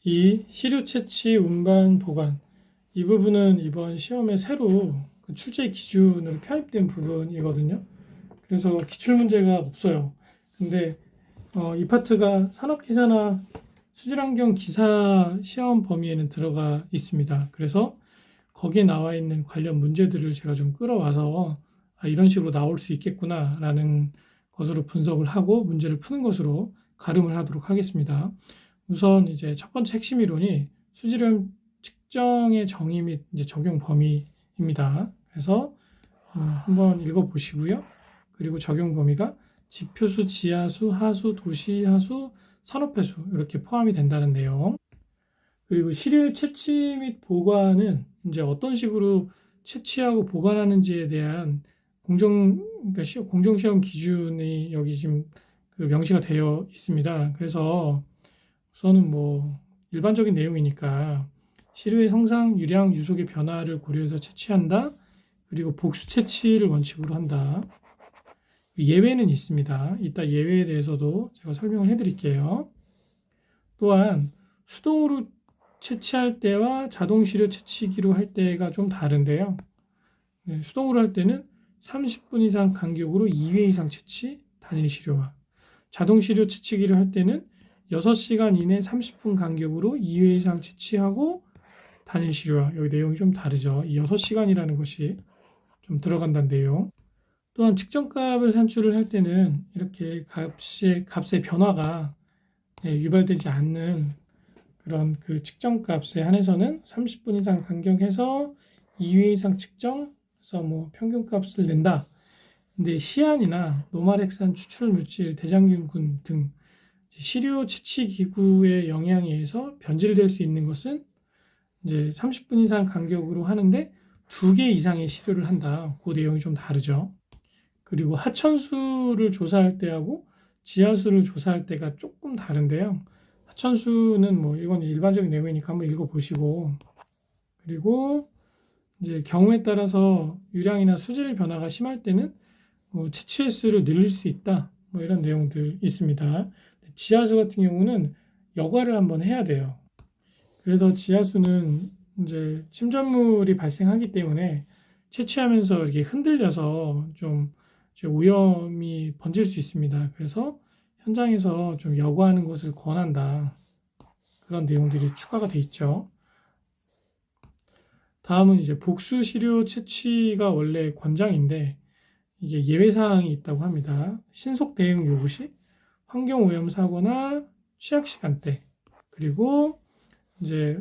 이 시료 채취 운반 보관 이 부분은 이번 시험에 새로 그 출제 기준으로 편입된 부분이거든요. 그래서 기출 문제가 없어요. 근데 이 파트가 산업기사나 수질환경 기사 시험 범위에는 들어가 있습니다. 그래서 거기에 나와 있는 관련 문제들을 제가 좀 끌어와서 이런 식으로 나올 수 있겠구나라는 것으로 분석을 하고 문제를 푸는 것으로 가름을 하도록 하겠습니다. 우선 이제 첫 번째 핵심 이론이 수질오염 측정의 정의 및 이제 적용 범위입니다. 그래서 한번 읽어보시고요. 그리고 적용 범위가 지표수, 지하수, 하수, 도시하수, 산업해수 이렇게 포함이 된다는 내용. 그리고 시료 채취 및 보관은 이제 어떤 식으로 채취하고 보관하는지에 대한 그러니까 공정시험 기준이 여기 지금 그 명시가 되어 있습니다. 그래서 우선은 뭐 일반적인 내용이니까 시료의 성상, 유량, 유속의 변화를 고려해서 채취한다. 그리고 복수 채취를 원칙으로 한다. 예외는 있습니다. 이따 예외에 대해서도 제가 설명을 해드릴게요. 또한 수동으로 채취할 때와 자동 시료 채취기로 할 때가 좀 다른데요. 수동으로 할 때는 30분 이상 간격으로 2회 이상 채취, 단일 시료와 자동 시료 채취기를 할 때는 6시간 이내 30분 간격으로 2회 이상 채취하고 단일 시료와 여기 내용이 좀 다르죠. 이 6시간이라는 것이 좀 들어간다는 내용. 또한 측정값을 산출을 할 때는 이렇게 값의 변화가 유발되지 않는 그런 그 측정값에 한해서는 30분 이상 간격해서 2회 이상 측정해서 뭐 평균값을 낸다. 근데 시안이나 노말핵산 추출 물질, 대장균군 등 시료 채취 기구의 영향에 의해서 변질될 수 있는 것은 이제 30분 이상 간격으로 하는데 2개 이상의 시료를 한다. 그 내용이 좀 다르죠. 그리고 하천수를 조사할 때하고 지하수를 조사할 때가 조금 다른데요. 하천수는 뭐 이건 일반적인 내용이니까 한번 읽어보시고, 그리고 이제 경우에 따라서 유량이나 수질 변화가 심할 때는 뭐 채취 횟수를 늘릴 수 있다. 뭐 이런 내용들 있습니다. 지하수 같은 경우는 여과를 한번 해야 돼요. 그래서 지하수는 이제 침전물이 발생하기 때문에 채취하면서 이렇게 흔들려서 좀 오염이 번질 수 있습니다. 그래서 현장에서 좀 여과하는 것을 권한다. 그런 내용들이 추가가 돼 있죠. 다음은 이제 복수 시료 채취가 원래 권장인데 이게 예외 사항이 있다고 합니다. 신속 대응 요구 시, 환경 오염 사고나 취약 시간대, 그리고 이제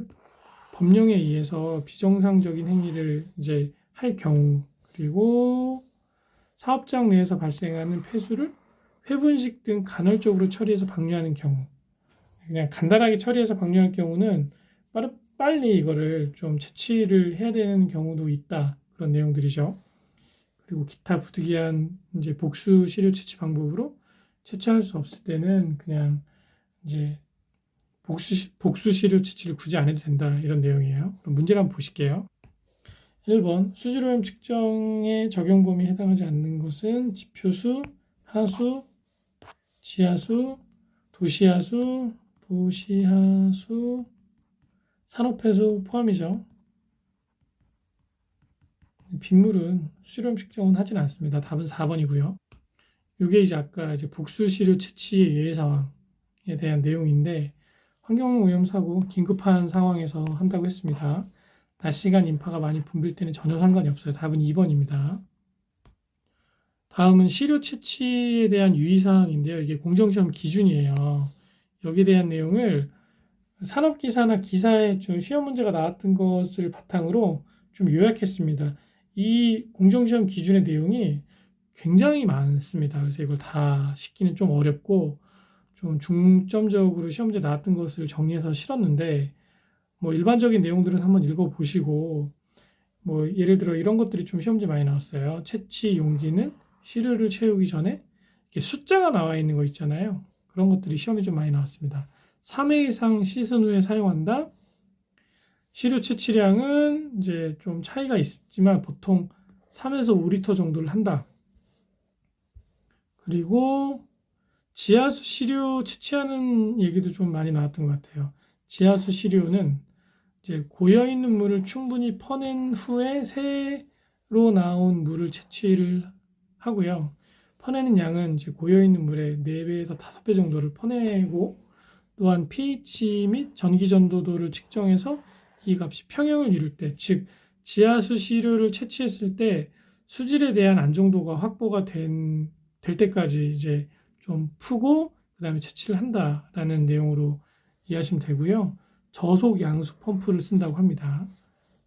법령에 의해서 비정상적인 행위를 이제 할 경우, 그리고 사업장 내에서 발생하는 폐수를 회분식 등 간헐적으로 처리해서 방류하는 경우, 그냥 간단하게 처리해서 방류할 경우는 빨리 이거를 좀 채취를 해야 되는 경우도 있다. 그런 내용들이죠. 그리고 기타 부득이한 이제 복수 시료 채취 방법으로 채취할 수 없을 때는 그냥 이제 복수 시료 채취를 굳이 안 해도 된다. 이런 내용이에요. 그럼 문제를 한번 보실게요. 1번 수질오염 측정의 적용 범위에 해당하지 않는 것은 지표수, 하수, 지하수, 도시하수, 산업해수 포함이죠. 빗물은 수질오염 측정은 하진 않습니다. 답은 4번이고요. 이게 이제 아까 이제 복수시료 채취의 예외 상황에 대한 내용인데 환경오염 사고 긴급한 상황에서 한다고 했습니다. 낮 시간 인파가 많이 붐빌 때는 전혀 상관이 없어요. 답은 2번입니다. 다음은 시료 채취에 대한 유의사항인데요. 이게 공정시험 기준이에요. 여기에 대한 내용을 산업기사나 기사에 좀 시험 문제가 나왔던 것을 바탕으로 좀 요약했습니다. 이 공정시험 기준의 내용이 굉장히 많습니다. 그래서 이걸 다 싣기는 좀 어렵고 좀 중점적으로 시험 문제 나왔던 것을 정리해서 실었는데 뭐 일반적인 내용들은 한번 읽어보시고 뭐 예를 들어 이런 것들이 좀 시험지 많이 나왔어요. 채취 용기는 시료를 채우기 전에 이렇게 숫자가 나와 있는 거 있잖아요. 그런 것들이 시험에 좀 많이 나왔습니다. 3회 이상 씻은 후에 사용한다. 시료 채취량은 이제 좀 차이가 있지만 보통 3에서 5리터 정도를 한다. 그리고 지하수 시료 채취하는 얘기도 좀 많이 나왔던 것 같아요. 지하수 시료는 이제 고여 있는 물을 충분히 퍼낸 후에 새로 나온 물을 채취를 하고요. 퍼내는 양은 이제 고여 있는 물의 4배에서 5배 정도를 퍼내고, 또한 pH 및 전기 전도도를 측정해서 이 값이 평형을 이룰 때, 즉 지하수 시료를 채취했을 때 수질에 대한 안정도가 확보가 될 때까지 이제 좀 푸고 그다음에 채취를 한다라는 내용으로 이해하시면 되고요. 저속 양수 펌프를 쓴다고 합니다.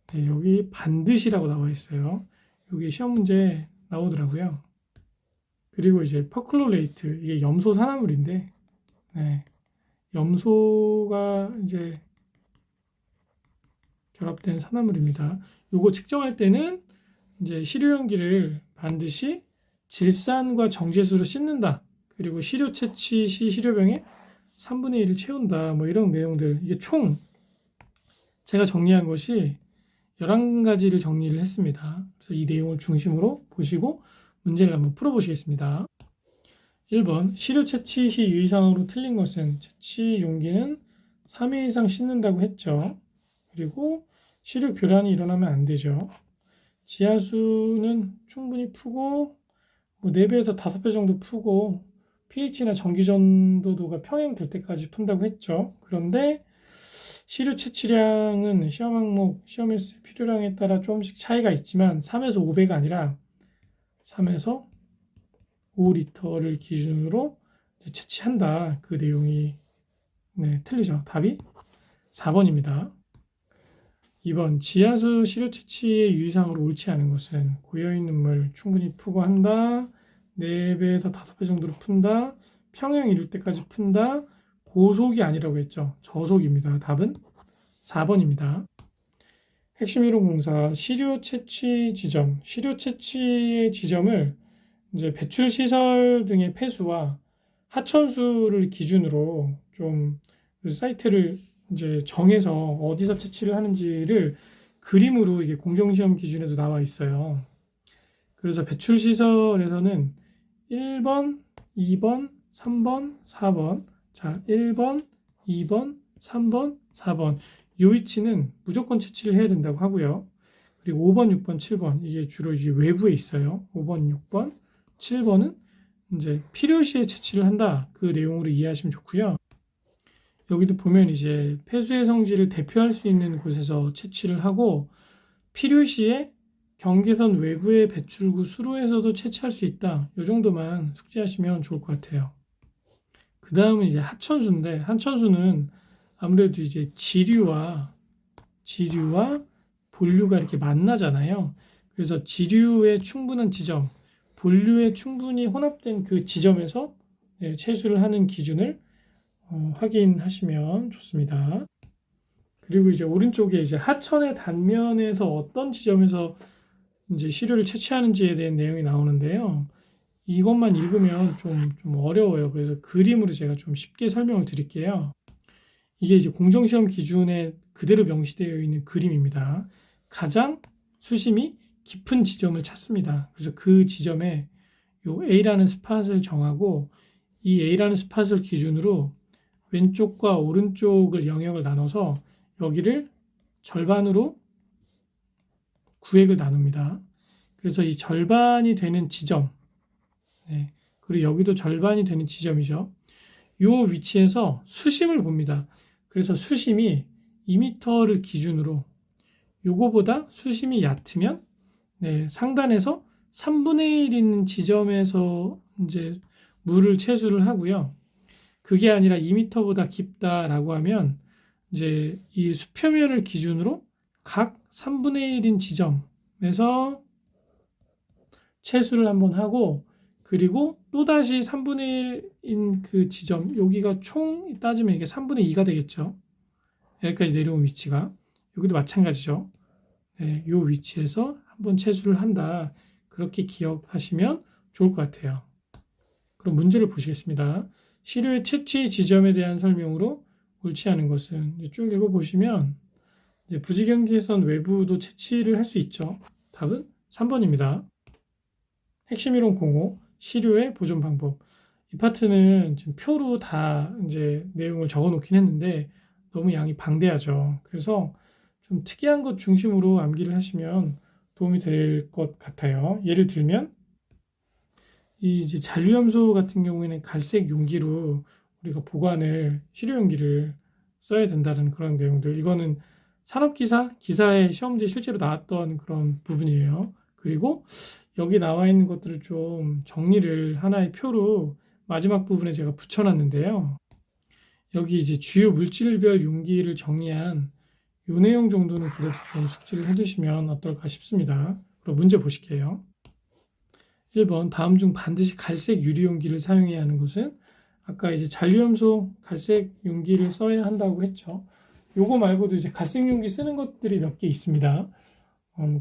네, 여기 반드시라고 나와 있어요. 여기 시험 문제 나오더라고요. 그리고 이제 퍼클로레이트, 이게 염소 산화물인데, 네, 염소가 이제 결합된 산화물입니다. 요거 측정할 때는 이제 시료용기를 반드시 질산과 정제수로 씻는다. 그리고 시료 채취 시 시료병에 3분의 1을 채운다. 뭐 이런 내용들. 이게 총 제가 정리한 것이 11가지를 정리를 했습니다. 그래서 이 내용을 중심으로 보시고 문제를 한번 풀어보시겠습니다. 1번, 시료 채취 시 유의사항으로 틀린 것은 채취 용기는 3회 이상 씻는다고 했죠. 그리고 시료 교란이 일어나면 안 되죠. 지하수는 충분히 푸고, 뭐 4배에서 5배 정도 푸고, pH나 전기 전도도가 평행될 때까지 푼다고 했죠. 그런데 시료 채취량은 시험 항목, 시험일수 필요량에 따라 조금씩 차이가 있지만 3에서 5배가 아니라 3에서 5리터를 기준으로 채취한다. 그 내용이 틀리죠. 답이 4번입니다. 2번, 지하수 시료 채취의 유의사항으로 옳지 않은 것은 고여있는 물 충분히 푸고 한다. 4배에서 5배 정도로 푼다. 평형 이룰 때까지 푼다. 고속이 아니라고 했죠. 저속입니다. 답은 4번입니다. 핵심 이론 공사 시료 채취 지점. 시료 채취의 지점을 이제 배출 시설 등의 폐수와 하천수를 기준으로 좀 그 사이트를 이제 정해서 어디서 채취를 하는지를 그림으로 이게 공정시험 기준에도 나와 있어요. 그래서 배출 시설에서는 1번, 2번, 3번, 4번. 자, 1번, 2번, 3번, 4번. 이 위치는 무조건 채취를 해야 된다고 하고요. 그리고 5번, 6번, 7번. 이게 주로 이제 외부에 있어요. 5번, 6번, 7번은 이제 필요시에 채취를 한다. 그 내용으로 이해하시면 좋고요. 여기도 보면 이제 폐수의 성질을 대표할 수 있는 곳에서 채취를 하고, 필요시에 경계선 외부의 배출구 수로에서도 채취할 수 있다. 이 정도만 숙지하시면 좋을 것 같아요. 그 다음은 이제 하천수인데, 하천수는 아무래도 이제 지류와 본류가 이렇게 만나잖아요. 그래서 지류의 충분한 지점, 본류에 충분히 혼합된 그 지점에서 채수를 하는 기준을 확인하시면 좋습니다. 그리고 이제 오른쪽에 이제 하천의 단면에서 어떤 지점에서 이제 시료를 채취하는지에 대한 내용이 나오는데요. 이것만 읽으면 좀 어려워요. 그래서 그림으로 제가 좀 쉽게 설명을 드릴게요. 이게 이제 공정시험 기준에 그대로 명시되어 있는 그림입니다. 가장 수심이 깊은 지점을 찾습니다. 그래서 그 지점에 요 A라는 스팟을 정하고, 이 A라는 스팟을 기준으로 왼쪽과 오른쪽을 영역을 나눠서 여기를 절반으로 구획을 나눕니다. 그래서 이 절반이 되는 지점, 그리고 여기도 절반이 되는 지점이죠. 이 위치에서 수심을 봅니다. 그래서 수심이 2m를 기준으로, 요거보다 수심이 얕으면 상단에서 3분의 1 있는 지점에서 이제 물을 채수를 하고요. 그게 아니라 2m보다 깊다라고 하면 이제 이 수표면을 기준으로 각 3분의 1인 지점에서 채수를 한번 하고, 그리고 또다시 3분의 1인 그 지점, 여기가 총 따지면 이게 3분의 2가 되겠죠. 여기까지 내려온 위치가. 여기도 마찬가지죠. 이 위치에서 한번 채수를 한다. 그렇게 기억하시면 좋을 것 같아요. 그럼 문제를 보시겠습니다. 시료의 채취 지점에 대한 설명으로 옳지 않은 것은, 쭉 읽어보시면 이제 부지경계선 외부도 채취를 할 수 있죠. 답은 3번입니다. 핵심 이론 05, 시료의 보존 방법. 이 파트는 지금 표로 다 이제 내용을 적어 놓긴 했는데, 너무 양이 방대하죠. 그래서 좀 특이한 것 중심으로 암기를 하시면 도움이 될 것 같아요. 예를 들면 이 이제 잔류염소 같은 경우에는 갈색 용기로 우리가 보관을 시료 용기를 써야 된다는 그런 내용들. 이거는 산업기사 기사의 시험지에 실제로 나왔던 그런 부분이에요. 그리고 여기 나와 있는 것들을 좀 정리를 하나의 표로 마지막 부분에 제가 붙여놨는데요. 여기 이제 주요 물질별 용기를 정리한 요 내용 정도는 그래도 좀 숙지를 해두시면 어떨까 싶습니다. 그럼 문제 보실게요. 1번 다음 중 반드시 갈색 유리 용기를 사용해야 하는 것은 아까 이제 잔류염소 갈색 용기를 써야 한다고 했죠. 요거 말고도 이제 갈색 용기 쓰는 것들이 몇 개 있습니다.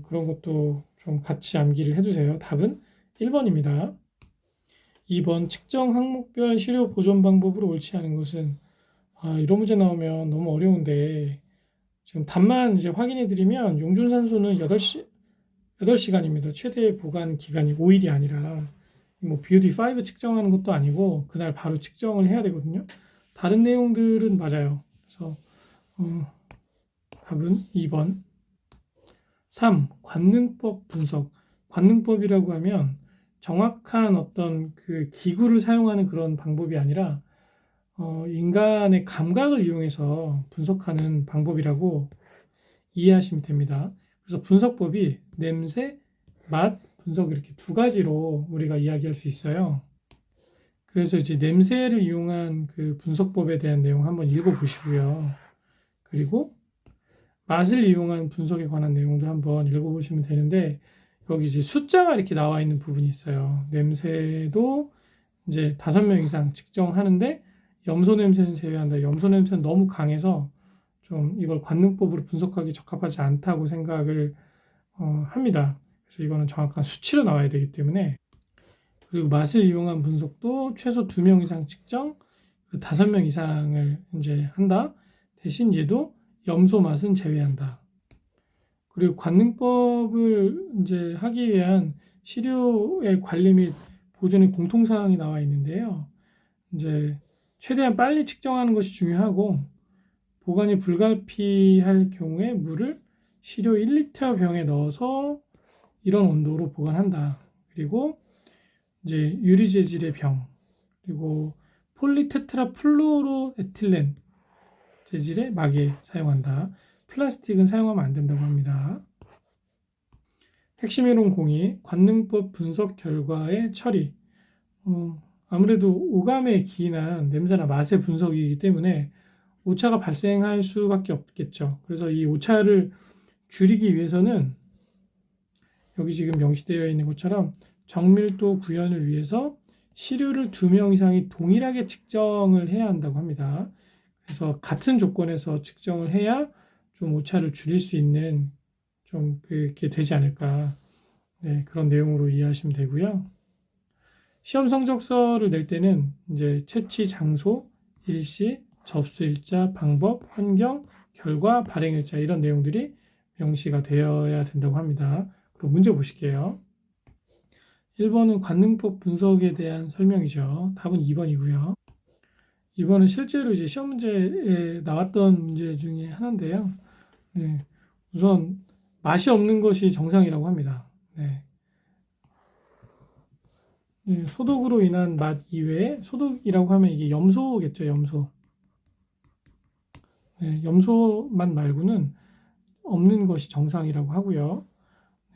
그런 것도 좀 같이 암기를 해두세요. 답은 1번입니다. 2번 측정 항목별 시료 보존 방법으로 옳지 않은 것은 이런 문제 나오면 너무 어려운데 지금 답만 이제 확인해 드리면 용준산소는 8시간입니다. 최대 보관 기간이 5일이 아니라 뭐 BOD5 측정하는 것도 아니고 그날 바로 측정을 해야 되거든요. 다른 내용들은 맞아요. 그래서 답은 2번. 3. 관능법 분석. 관능법이라고 하면 정확한 어떤 그 기구를 사용하는 그런 방법이 아니라 인간의 감각을 이용해서 분석하는 방법이라고 이해하시면 됩니다. 그래서 분석법이 냄새, 맛, 분석 이렇게 두 가지로 우리가 이야기할 수 있어요. 그래서 이제 냄새를 이용한 그 분석법에 대한 내용 한번 읽어보시고요. 그리고 맛을 이용한 분석에 관한 내용도 한번 읽어보시면 되는데 여기 이제 숫자가 이렇게 나와 있는 부분이 있어요. 냄새도 이제 5명 이상 측정하는데 염소 냄새는 제외한다. 염소 냄새는 너무 강해서 좀 이걸 관능법으로 분석하기 적합하지 않다고 생각을 합니다. 그래서 이거는 정확한 수치로 나와야 되기 때문에 그리고 맛을 이용한 분석도 최소 2명 이상 측정, 5명 이상을 이제 한다. 대신 얘도 염소 맛은 제외한다. 그리고 관능법을 이제 하기 위한 시료의 관리 및 보존의 공통사항이 나와 있는데요. 이제 최대한 빨리 측정하는 것이 중요하고 보관이 불가피할 경우에 물을 시료 1리터 병에 넣어서 이런 온도로 보관한다. 그리고 이제 유리 재질의 병, 그리고 폴리테트라플루오로에틸렌 재질의 막에 사용한다. 플라스틱은 사용하면 안 된다고 합니다. 핵심 이론 공이 관능법 분석 결과의 처리. 아무래도 오감에 기인한 냄새나 맛의 분석이기 때문에 오차가 발생할 수밖에 없겠죠. 그래서 이 오차를 줄이기 위해서는 여기 지금 명시되어 있는 것처럼 정밀도 구현을 위해서 시료를 2명 이상이 동일하게 측정을 해야 한다고 합니다. 그래서 같은 조건에서 측정을 해야 좀 오차를 줄일 수 있는 좀 그렇게 되지 않을까. 네, 그런 내용으로 이해하시면 되고요. 시험 성적서를 낼 때는 이제 채취 장소, 일시, 접수일자, 방법, 환경, 결과, 발행일자 이런 내용들이 명시가 되어야 된다고 합니다. 그럼 문제 보실게요. 1번은 관능법 분석에 대한 설명이죠. 답은 2번이고요. 2번은 실제로 이제 시험 문제에 나왔던 문제 중에 하나인데요. 네, 우선 맛이 없는 것이 정상이라고 합니다. 네. 네, 소독으로 인한 맛 이외에 소독이라고 하면 이게 염소겠죠, 염소. 네, 염소 맛 말고는 없는 것이 정상이라고 하고요.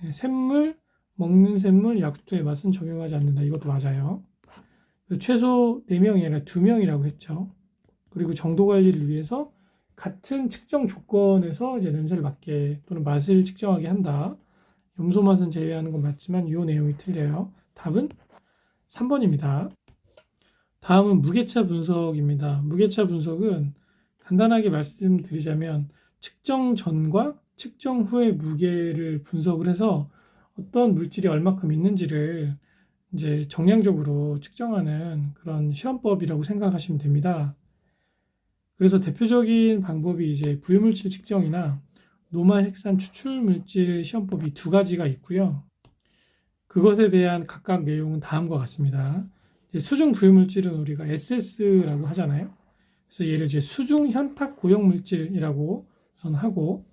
네, 샘물, 먹는 샘물, 약수의 맛은 적용하지 않는다. 이것도 맞아요. 최소 4명이 아니라 2명이라고 했죠. 그리고 정도 관리를 위해서 같은 측정 조건에서 이제 냄새를 맡게 또는 맛을 측정하게 한다. 염소 맛은 제외하는 건 맞지만 이 내용이 틀려요. 답은 3번입니다. 다음은 무게차 분석입니다. 무게차 분석은 간단하게 말씀드리자면 측정 전과 측정 후의 무게를 분석을 해서 어떤 물질이 얼마큼 있는지를 이제 정량적으로 측정하는 그런 실험법이라고 생각하시면 됩니다. 그래서 대표적인 방법이 이제 부유물질 측정이나 노말 핵산 추출 물질 시험법이 2가지가 있고요. 그것에 대한 각각 내용은 다음과 같습니다. 수중 부유물질은 우리가 SS라고 하잖아요. 그래서 얘를 이제 수중 현탁 고형 물질이라고 우선 하고,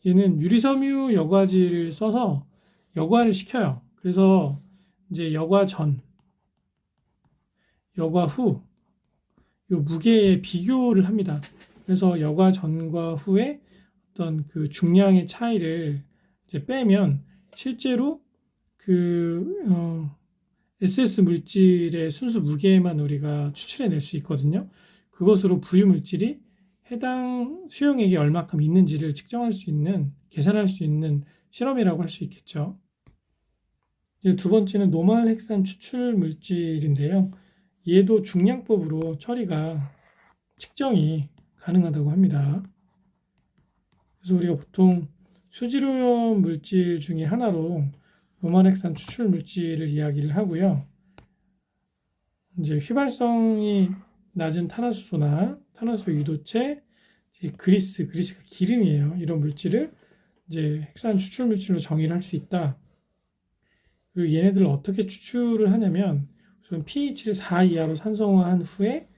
얘는 유리섬유 여과질을 써서 여과를 시켜요. 그래서 이제 여과 전, 여과 후, 요 무게의 비교를 합니다. 그래서 여과 전과 후에 어떤 그 중량의 차이를 이제 빼면 실제로 그 SS 물질의 순수 무게만 우리가 추출해낼 수 있거든요. 그것으로 부유 물질이 해당 수용액이 얼마큼 있는지를 측정할 수 있는, 계산할 수 있는 실험이라고 할 수 있겠죠. 이제 두 번째는 노말헥산 추출 물질인데요. 얘도 중량법으로 처리가 측정이 가능하다고 합니다. 그래서 우리가 보통 수질오염 물질 중에 하나로 노말헥산 추출 물질을 이야기를 하고요. 이제 휘발성이 낮은 탄화수소나 탄화수 유도체, 그리스가 기름이에요. 이런 물질을 이제 핵산 추출 물질로 정의를 할 수 있다. 그리고 얘네들을 어떻게 추출을 하냐면 우선 pH를 4 이하로 산성화한 후에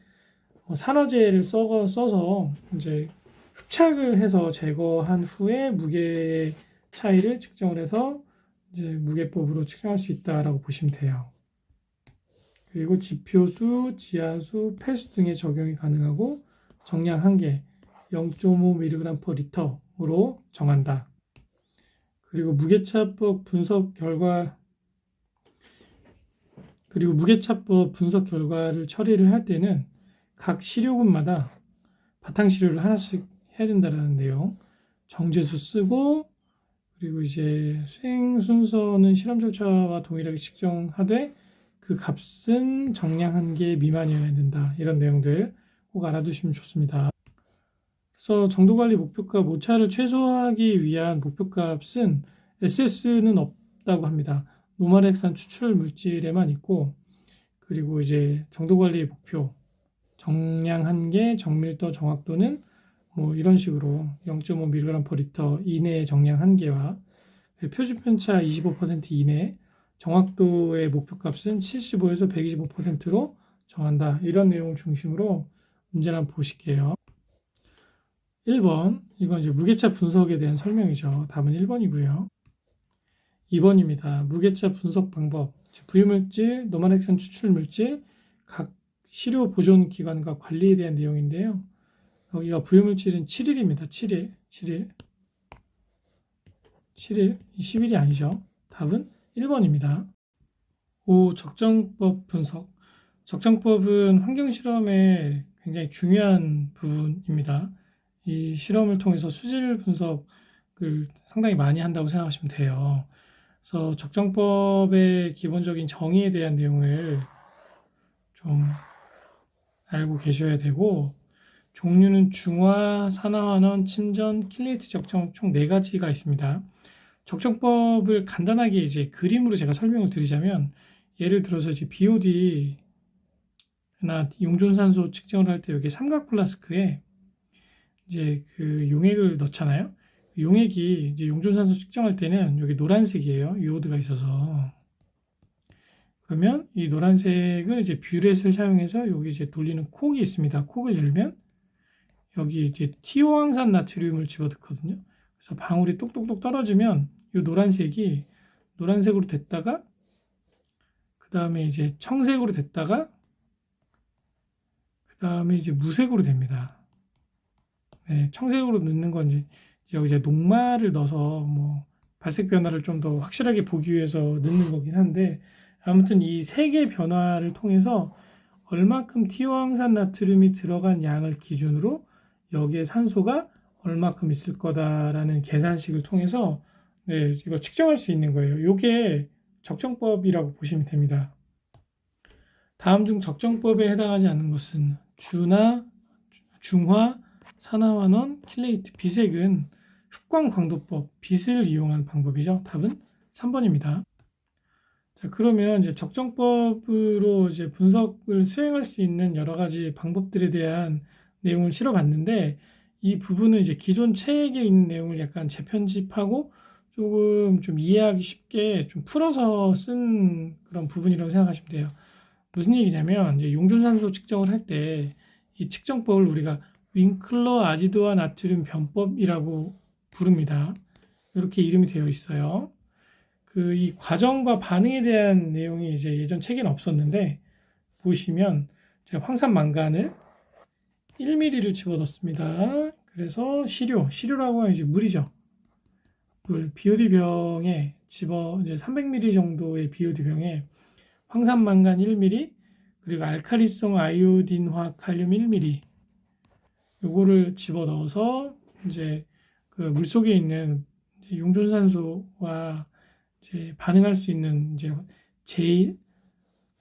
산화제를 써서 이제 흡착을 해서 제거한 후에 무게의 차이를 측정을 해서 이제 무게법으로 측정할 수 있다라고 보시면 돼요. 그리고 지표수, 지하수, 폐수 등의 적용이 가능하고 정량 한계 0.5mg/L으로 정한다. 그리고 무게차법 분석 결과를 처리를 할 때는 각 시료군마다 바탕 시료를 하나씩 해야 된다는 내용. 정제수 쓰고, 그리고 이제 수행 순서는 실험 절차와 동일하게 측정하되 그 값은 정량 한계 미만이어야 된다. 이런 내용들 꼭 알아두시면 좋습니다. 그래서 정도관리 목표값 오차를 최소화하기 위한 목표값은 SS는 없다고 합니다. 노말헥산 추출 물질에만 있고, 그리고 이제 정도관리 목표 정량 한계, 정밀도, 정확도는 뭐 이런 식으로 0.5mg/L 이내의 정량 한계와 표준 편차 25% 이내, 정확도의 목표값은 75에서 125%로 정한다. 이런 내용을 중심으로 문제를 한번 보실게요. 1번, 이건 이제 무게차 분석에 대한 설명이죠. 답은 1번이고요. 2번입니다. 무게차 분석 방법, 부유물질, 노말헥산 추출 물질, 각 시료 보존 기간과 관리에 대한 내용인데요. 여기가 부유물질은 7일입니다. 7일. 10일이 아니죠. 답은 1번입니다. 5. 적정법 분석. 적정법은 환경실험의 굉장히 중요한 부분입니다. 이 실험을 통해서 수질 분석을 상당히 많이 한다고 생각하시면 돼요. 그래서 적정법의 기본적인 정의에 대한 내용을 좀 알고 계셔야 되고, 종류는 중화, 산화환원, 침전, 킬레이트 적정 총 4가지가 있습니다. 적정법을 간단하게 이제 그림으로 제가 설명을 드리자면, 예를 들어서 이제 BOD나 용존산소 측정을 할 때 여기 삼각 플라스크에 이제 그 용액을 넣잖아요. 용액이 이제 용존산소 측정할 때는 여기 노란색이에요. 유오드가 있어서. 그러면 이 노란색을 이제 뷰렛을 사용해서 여기 이제 돌리는 콕이 있습니다. 콕을 열면 여기 이제 티오항산 나트륨을 집어넣거든요. 그래서 방울이 똑똑똑 떨어지면 이 노란색이 노란색으로 됐다가 그 다음에 이제 청색으로 됐다가 그 다음에 이제 무색으로 됩니다. 네, 청색으로 넣는 건 이제 여기 이제 녹말을 넣어서 뭐 발색 변화를 좀 더 확실하게 보기 위해서 넣는 거긴 한데, 아무튼 이 세 개 변화를 통해서 얼마큼 티오항산 나트륨이 들어간 양을 기준으로 여기에 산소가 얼마큼 있을 거다라는 계산식을 통해서 네, 이걸 측정할 수 있는 거예요. 이게 적정법이라고 보시면 됩니다. 다음 중 적정법에 해당하지 않는 것은 중화, 산화환원, 킬레이트, 비색은 흡광광도법, 빛을 이용한 방법이죠. 답은 3번입니다. 자, 그러면 이제 적정법으로 이제 분석을 수행할 수 있는 여러 가지 방법들에 대한 내용을 실어봤는데, 이 부분은 이제 기존 책에 있는 내용을 약간 재편집하고 조금 좀 이해하기 쉽게 좀 풀어서 쓴 그런 부분이라고 생각하시면 돼요. 무슨 얘기냐면, 이제 용존산소 측정을 할 때 이 측정법을 우리가 윙클러 아지드화 나트륨 변법이라고 부릅니다. 이렇게 이름이 되어 있어요. 이 과정과 반응에 대한 내용이 이제 예전 책에는 없었는데, 보시면 제가 황산 망간을 1mm를 집어넣습니다. 그래서 시료라고 하면 이제 물이죠. 물, BOD 병에 이제 300ml 정도의 BOD 병에 황산 망간 1ml, 그리고 알칼리성 아이오딘화 칼륨 1ml, 요거를 집어넣어서 이제 그 물 속에 있는 용존산소와 이제 반응할 수 있는 이제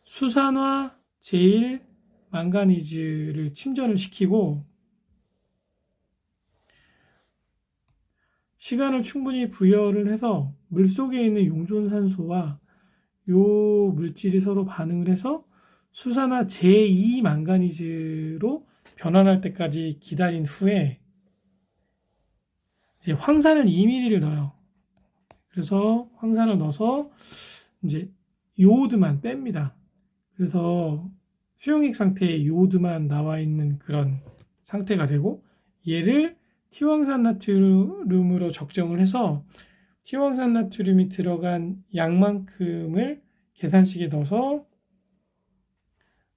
수산화 제일 망가니즈를 침전을 시키고 시간을 충분히 부여를 해서 물 속에 있는 용존산소와 요 물질이 서로 반응을 해서 수산화 제2 망가니즈로 변환할 때까지 기다린 후에 이제 황산을 2ml를 넣어요. 그래서 황산을 넣어서 이제 요오드만 뺍니다. 그래서 수용액 상태에 요오드만 나와 있는 그런 상태가 되고, 얘를 티황산 나트륨으로 적정을 해서 티황산 나트륨이 들어간 양만큼을 계산식에 넣어서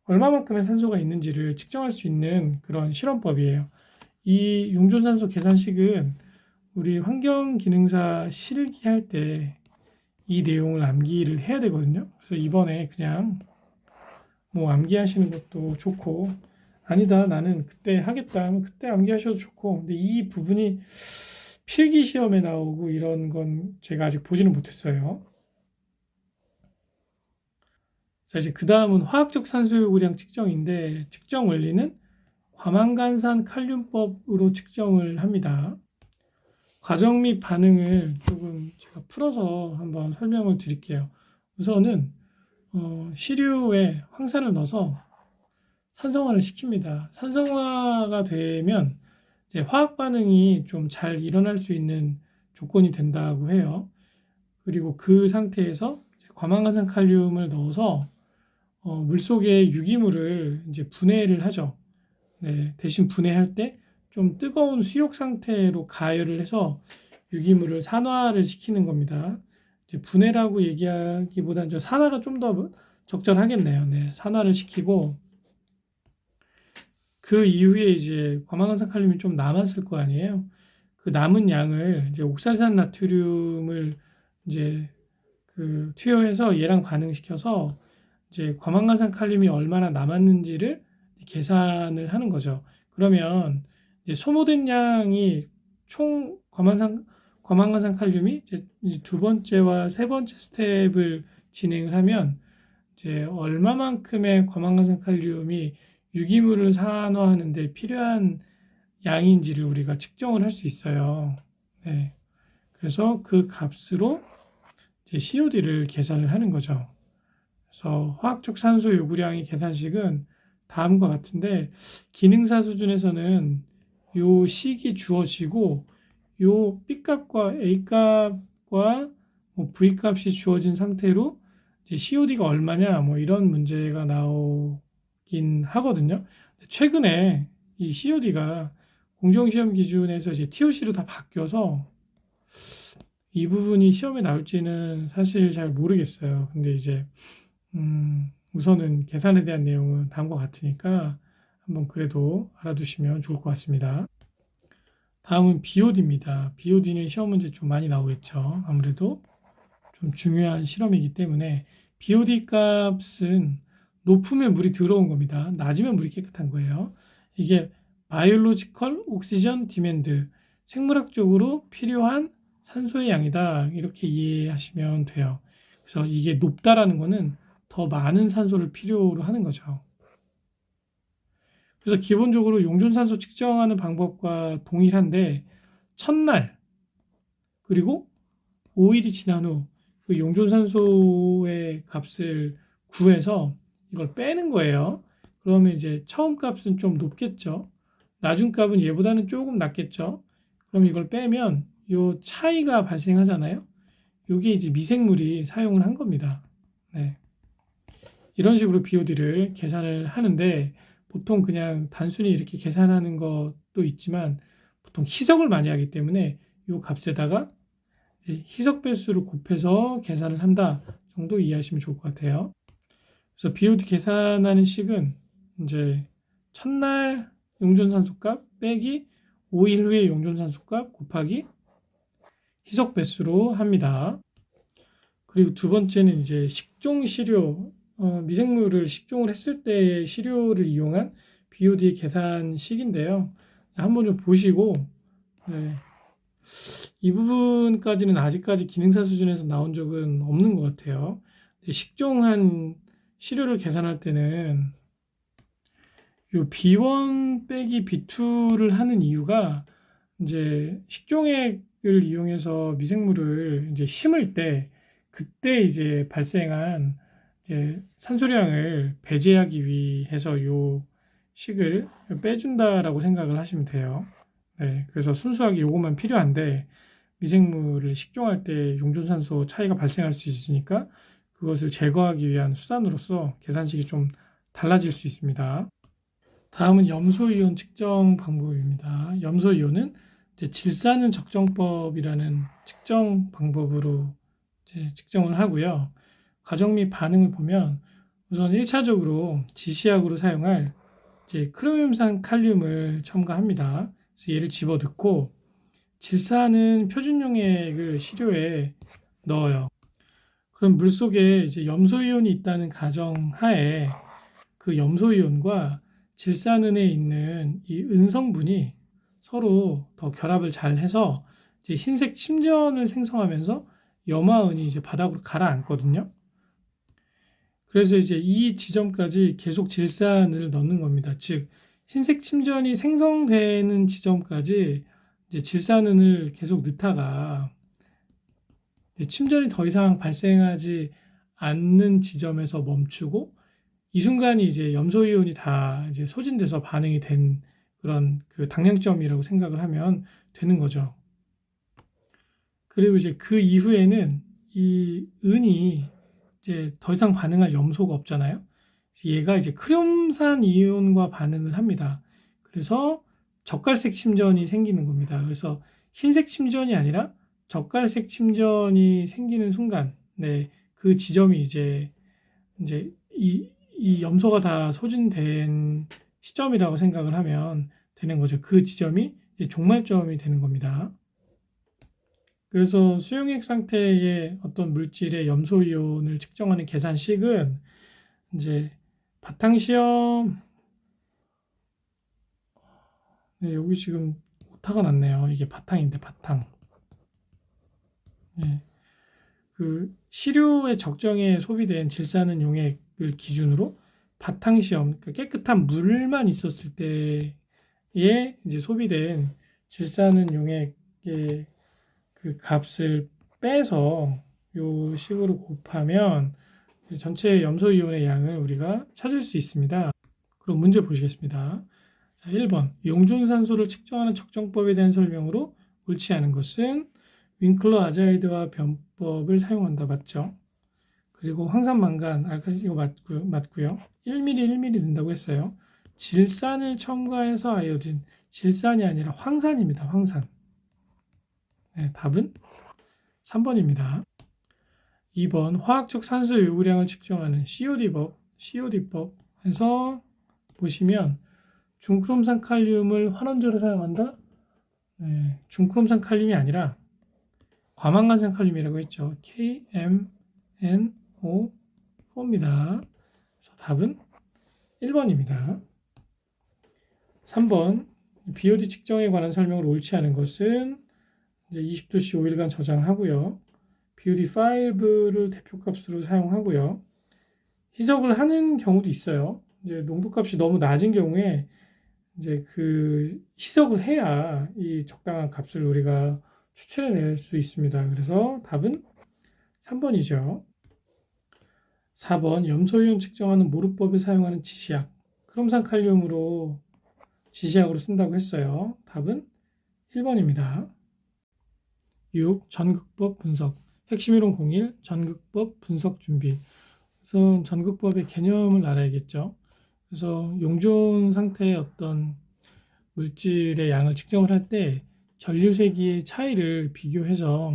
얼마만큼의 산소가 있는지를 측정할 수 있는 그런 실험법이에요. 이 용존산소 계산식은 우리 환경기능사 실기할 때 이 내용을 암기를 해야 되거든요. 그래서 이번에 그냥 뭐 암기하시는 것도 좋고, 아니다 나는 그때 하겠다 하면 그때 암기하셔도 좋고, 근데 이 부분이 필기 시험에 나오고 이런 건 제가 아직 보지는 못했어요. 자, 이제 그 다음은 화학적 산소 요구량 측정인데, 측정 원리는 과망간산 칼륨법으로 측정을 합니다. 과정 및 반응을 조금 제가 풀어서 한번 설명을 드릴게요. 우선은 시료에 황산을 넣어서 산성화를 시킵니다. 산성화가 되면 이제 화학 반응이 좀 잘 일어날 수 있는 조건이 된다고 해요. 그리고 그 상태에서 과망간산 칼륨을 넣어서 물속에 유기물을 이제 분해를 하죠. 네, 대신 분해할 때 좀 뜨거운 수욕 상태로 가열을 해서 유기물을 산화를 시키는 겁니다. 이제 분해라고 얘기하기보다는 저 산화가 좀 더 적절하겠네요. 네, 산화를 시키고 그 이후에 이제 과망간산 칼륨이 좀 남았을 거 아니에요. 그 남은 양을 이제 옥살산 나트륨을 이제 투여해서 얘랑 반응시켜서 이제 과망간산 칼륨이 얼마나 남았는지를 계산을 하는 거죠. 그러면 이제 소모된 양이 총 과망간산 칼륨이 이제 두 번째와 세 번째 스텝을 진행을 하면 이제 얼마만큼의 과망간산 칼륨이 유기물을 산화하는 데 필요한 양인지를 우리가 측정을 할 수 있어요. 네. 그래서 그 값으로 이제 COD를 계산을 하는 거죠. 그래서 화학적 산소 요구량의 계산식은 다음과 같은데, 기능사 수준에서는 요 식이 주어지고 요 B값과 A값과 뭐 V값이 주어진 상태로 이제 COD가 얼마냐 뭐 이런 문제가 나오긴 하거든요. 최근에 이 COD가 공정시험 기준에서 이제 TOC로 다 바뀌어서 이 부분이 시험에 나올지는 사실 잘 모르겠어요. 근데 이제 우선은 계산에 대한 내용은 다음과 같으니까 한번 그래도 알아두시면 좋을 것 같습니다. 다음은 BOD입니다. BOD는 시험 문제 좀 많이 나오겠죠. 아무래도 좀 중요한 실험이기 때문에 BOD 값은 높으면 물이 더러운 겁니다. 낮으면 물이 깨끗한 거예요. 이게 바이올로지컬 옥시전 디맨드, 생물학적으로 필요한 산소의 양이다. 이렇게 이해하시면 돼요. 그래서 이게 높다라는 거는 더 많은 산소를 필요로 하는 거죠. 그래서 기본적으로 용존산소 측정하는 방법과 동일한데, 첫날 그리고 5일이 지난 후 그 용존산소의 값을 구해서 이걸 빼는 거예요. 그러면 이제 처음 값은 좀 높겠죠. 나중 값은 얘보다는 조금 낮겠죠. 그럼 이걸 빼면 요 차이가 발생하잖아요. 요게 이제 미생물이 사용을 한 겁니다. 네. 이런 식으로 BOD를 계산을 하는데, 보통 그냥 단순히 이렇게 계산하는 것도 있지만 보통 희석을 많이 하기 때문에 이 값에다가 희석 배수를 곱해서 계산을 한다 정도 이해하시면 좋을 것 같아요. 그래서 BOD 계산하는 식은 이제 첫날 용존산소 값 빼기 5일 후의 용존산소 값 곱하기 희석 배수로 합니다. 그리고 두 번째는 이제 식종 시료, 미생물을 식종을 했을 때의 시료를 이용한 BOD 계산식인데요. 한번 좀 보시고, 네, 이 부분까지는 아직까지 기능사 수준에서 나온 적은 없는 것 같아요. 식종한 시료를 계산할 때는 요 B1 빼기 B2를 하는 이유가 이제 식종액을 이용해서 미생물을 이제 심을 때 그때 이제 발생한 이제 산소량을 배제하기 위해서 요 식을 빼준다라고 생각을 하시면 돼요. 네, 그래서 순수하게 요것만 필요한데 미생물을 식종할 때 용존산소 차이가 발생할 수 있으니까 그것을 제거하기 위한 수단으로서 계산식이 좀 달라질 수 있습니다. 다음은 염소이온 측정 방법입니다. 염소이온은 이제 질산은 적정법이라는 측정 방법으로 이제 측정을 하고요. 과정 및 반응을 보면 우선 1차적으로 지시약으로 사용할 이제 크로미움산 칼륨을 첨가합니다. 그래서 얘를 집어넣고 질산은 표준 용액을 시료에 넣어요. 그럼 물 속에 이제 염소이온이 있다는 가정 하에 그 염소이온과 질산은에 있는 이 은성분이 서로 더 결합을 잘 해서 이제 흰색 침전을 생성하면서 염화은이 이제 바닥으로 가라앉거든요. 그래서 이제 이 지점까지 계속 질산을 넣는 겁니다. 즉, 흰색 침전이 생성되는 지점까지 이제 질산은을 계속 넣다가 침전이 더 이상 발생하지 않는 지점에서 멈추고 이 순간이 이제 염소이온이 다 이제 소진돼서 반응이 된 그런 그 당량점이라고 생각을 하면 되는 거죠. 그리고 이제 그 이후에는 이 은이 이제 더 이상 반응할 염소가 없잖아요. 얘가 이제 크롬산 이온과 반응을 합니다. 그래서 젓갈색 침전이 생기는 겁니다. 그래서 흰색 침전이 아니라 젓갈색 침전이 생기는 순간, 네, 그 지점이 이제 이 염소가 다 소진된 시점이라고 생각을 하면 되는 거죠. 그 지점이 이제 종말점이 되는 겁니다. 그래서 수용액 상태의 어떤 물질의 염소 이온을 측정하는 계산식은 이제 바탕시험, 네, 여기 지금 오타가 났네요. 이게 바탕인데 바탕. 네, 그 시료의 적정에 소비된 질산은 용액을 기준으로 바탕시험, 그러니까 깨끗한 물만 있었을 때에 이제 소비된 질산은 용액의 그 값을 빼서 요 식으로 곱하면 전체 염소이온의 양을 우리가 찾을 수 있습니다. 그럼 문제 보시겠습니다. 자, 1번. 용존산소를 측정하는 적정법에 대한 설명으로 옳지 않은 것은 윙클러 아자이드와 변법을 사용한다. 맞죠? 그리고 황산망간, 아까 이거 맞고요. 1mm, 1mm 된다고 했어요. 질산을 첨가해서 아이오딘. 질산이 아니라 황산입니다. 황산. 네, 답은 3번입니다. 2번. 화학적 산소 요구량을 측정하는 COD법에서 보시면 중크롬산 칼륨을 환원제로 사용한다? 네, 중크롬산 칼륨이 아니라 과망간산 칼륨이라고 했죠. KMNO4입니다. 그래서 답은 1번입니다. 3번. BOD 측정에 관한 설명을 옳지 않은 것은 이제 20도씨 5일간 저장하고요. BOD5를 대표값으로 사용하고요. 희석을 하는 경우도 있어요. 이제 농도값이 너무 낮은 경우에 이제 그 희석을 해야 이 적당한 값을 우리가 추출해낼 수 있습니다. 그래서 답은 3번이죠. 4번. 염소이온 측정하는 모르법에 사용하는 지시약. 크롬산 칼륨으로 지시약으로 쓴다고 했어요. 답은 1번입니다. 6. 전극법 분석. 핵심이론 01. 전극법 분석 준비. 우선 전극법의 개념을 알아야겠죠. 그래서 용존 상태의 어떤 물질의 양을 측정을 할 때 전류세기의 차이를 비교해서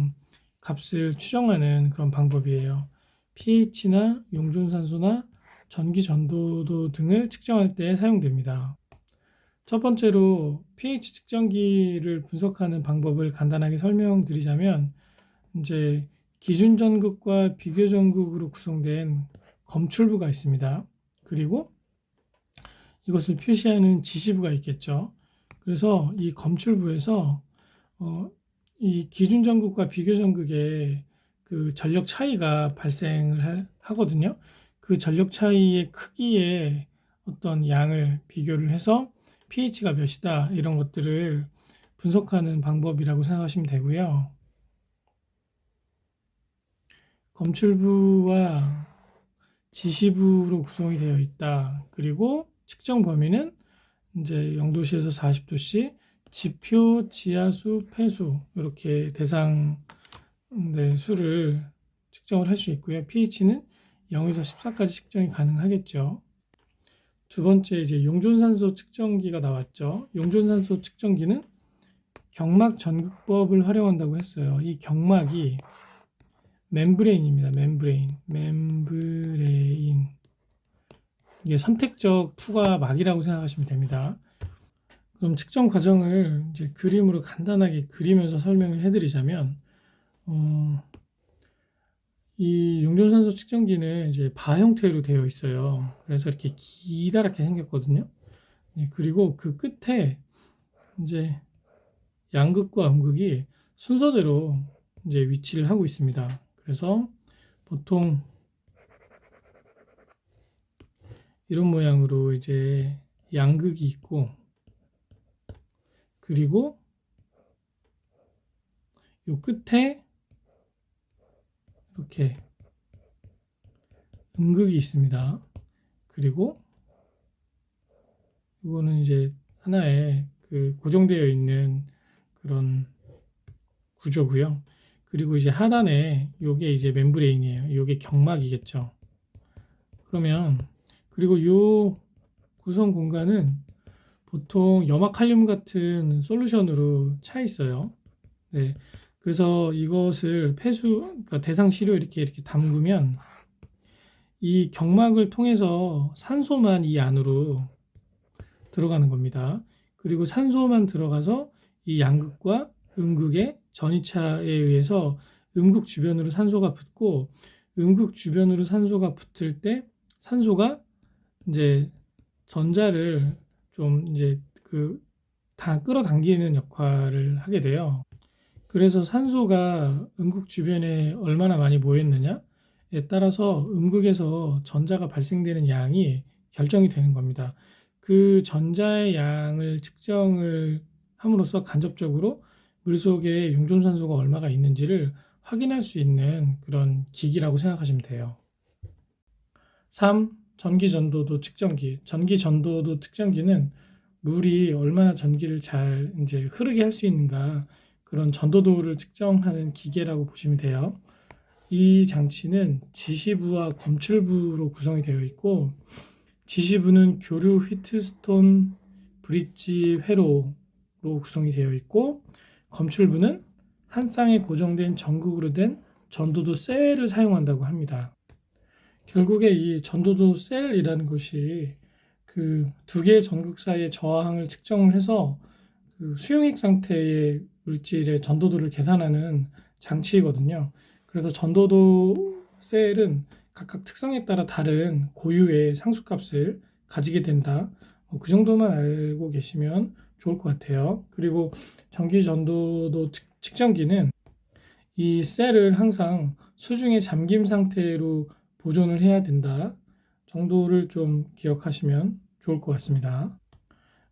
값을 추정하는 그런 방법이에요. pH나 용존산소나 전기 전도도 등을 측정할 때 사용됩니다. 첫 번째로 pH 측정기를 분석하는 방법을 간단하게 설명드리자면, 이제 기준 전극과 비교 전극으로 구성된 검출부가 있습니다. 그리고 이것을 표시하는 지시부가 있겠죠. 그래서 이 검출부에서 이 기준 전극과 비교 전극의 그 전력 차이가 발생을 하거든요. 그 전력 차이의 크기에 어떤 양을 비교를 해서 pH가 몇이다 이런 것들을 분석하는 방법이라고 생각하시면 되고요. 검출부와 지시부로 구성이 되어 있다. 그리고 측정 범위는 이제 0도씨에서 40도씨, 지표, 지하수, 폐수 이렇게 대상 수를 측정을 할 수 있고요. pH는 0에서 14까지 측정이 가능하겠죠. 두 번째 이제 용존산소 측정기가 나왔죠. 용존산소 측정기는 경막 전극법을 활용한다고 했어요. 이 경막이 멤브레인입니다. 멤브레인. 이게 선택적 투과 막이라고 생각하시면 됩니다. 그럼 측정 과정을 이제 그림으로 간단하게 그리면서 설명을 해드리자면, 이 용존산소 측정기는 이제 바 형태로 되어 있어요. 그래서 이렇게 기다랗게 생겼거든요. 네, 그리고 그 끝에 이제 양극과 음극이 순서대로 이제 위치를 하고 있습니다. 그래서 보통 이런 모양으로 이제 양극이 있고, 그리고 요 끝에 이렇게 음극이 있습니다. 그리고 이거는 이제 하나의 그 고정되어 있는 그런 구조고요. 그리고 이제 하단에 요게 이제 멤브레인이에요. 요게 경막이겠죠. 그러면 그리고 요 구성 공간은 보통 염화칼륨 같은 솔루션으로 차 있어요. 네. 그래서 이것을 그러니까 대상 시료 이렇게 담그면 이 경막을 통해서 산소만 이 안으로 들어가는 겁니다. 그리고 산소만 들어가서 이 양극과 음극의 전이차에 의해서 음극 주변으로 산소가 붙고, 음극 주변으로 산소가 붙을 때 산소가 이제 전자를 좀 이제 다 끌어당기는 역할을 하게 돼요. 그래서 산소가 음극 주변에 얼마나 많이 모였느냐에 따라서 음극에서 전자가 발생되는 양이 결정이 되는 겁니다. 그 전자의 양을 측정을 함으로써 간접적으로 물속에 용존산소가 얼마가 있는지를 확인할 수 있는 그런 기기라고 생각하시면 돼요. 3. 전기전도도 측정기. 전기전도도 측정기는 물이 얼마나 전기를 잘 이제 흐르게 할 수 있는가, 그런 전도도를 측정하는 기계라고 보시면 돼요. 이 장치는 지시부와 검출부로 구성이 되어 있고, 지시부는 교류 휘트스톤 브릿지 회로로 구성이 되어 있고, 검출부는 한 쌍에 고정된 전극으로 된 전도도 셀을 사용한다고 합니다. 결국에 이 전도도 셀이라는 것이 그 두 개의 전극 사이의 저항을 측정을 해서 그 수용액 상태의 물질의 전도도를 계산하는 장치이거든요. 그래서 전도도 셀은 각각 특성에 따라 다른 고유의 상수값을 가지게 된다. 그 정도만 알고 계시면 좋을 것 같아요. 그리고 전기 전도도 측정기는 이 셀을 항상 수중에 잠김 상태로 보존을 해야 된다 정도를 좀 기억하시면 좋을 것 같습니다.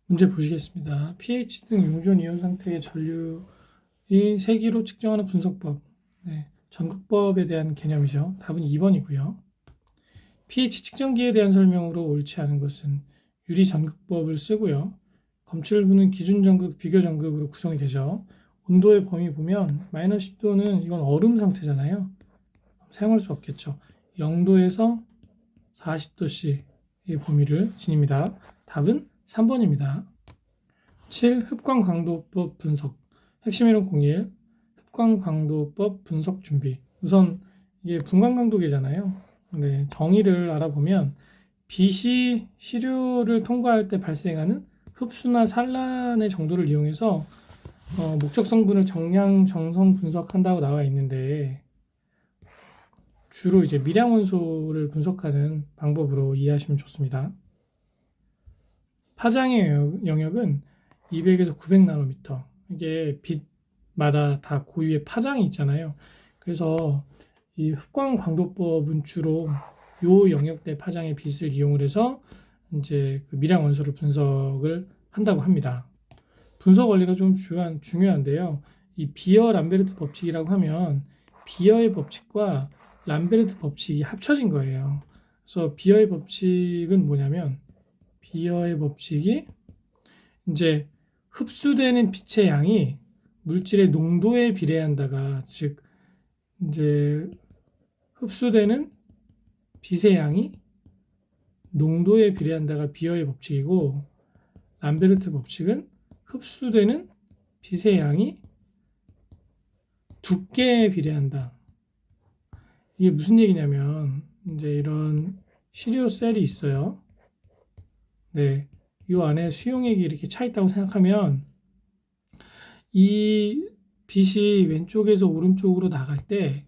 문제 보시겠습니다. pH 등 용존 이온 상태의 전류의 세기로 측정하는 분석법. 네, 전극법에 대한 개념이죠. 답은 2번이고요. pH 측정기에 대한 설명으로 옳지 않은 것은 유리 전극법을 쓰고요. 검출부는 기준 전극, 비교 전극으로 구성이 되죠. 온도의 범위 보면 마이너스 10도는 이건 얼음 상태잖아요. 사용할 수 없겠죠. 0도에서 40도씨 이 범위를 지닙니다. 답은 3번입니다. 7. 흡광광도법 분석. 핵심 이론 01. 흡광광도법 분석 준비. 우선 이게 분광강도계잖아요. 네, 정의를 알아보면 빛이 시료를 통과할 때 발생하는 흡수나 산란의 정도를 이용해서 목적 성분을 정량 정성 분석한다고 나와 있는데, 주로 이제 미량 원소를 분석하는 방법으로 이해하시면 좋습니다. 파장의 영역은 200에서 900나노미터. 이게 빛마다 다 고유의 파장이 있잖아요. 그래서 이 흡광 광도법은 주로 요 영역대 파장의 빛을 이용을 해서 이제 그 미량 원소를 분석을 한다고 합니다. 분석 원리가 좀 중요한데요. 이 비어 람베르트 법칙이라고 하면 비어의 법칙과 람베르트 법칙이 합쳐진 거예요. 그래서 비어의 법칙은 뭐냐면, 비어의 법칙이 이제 흡수되는 빛의 양이 물질의 농도에 비례한다가, 즉 이제 흡수되는 빛의 양이 농도에 비례한다가 비어의 법칙이고, 람베르트 법칙은 흡수되는 빛의 양이 두께에 비례한다. 이게 무슨 얘기냐면, 이제 이런 시리오 셀이 있어요. 네, 이 안에 수용액이 이렇게 차 있다고 생각하면, 이 빛이 왼쪽에서 오른쪽으로 나갈 때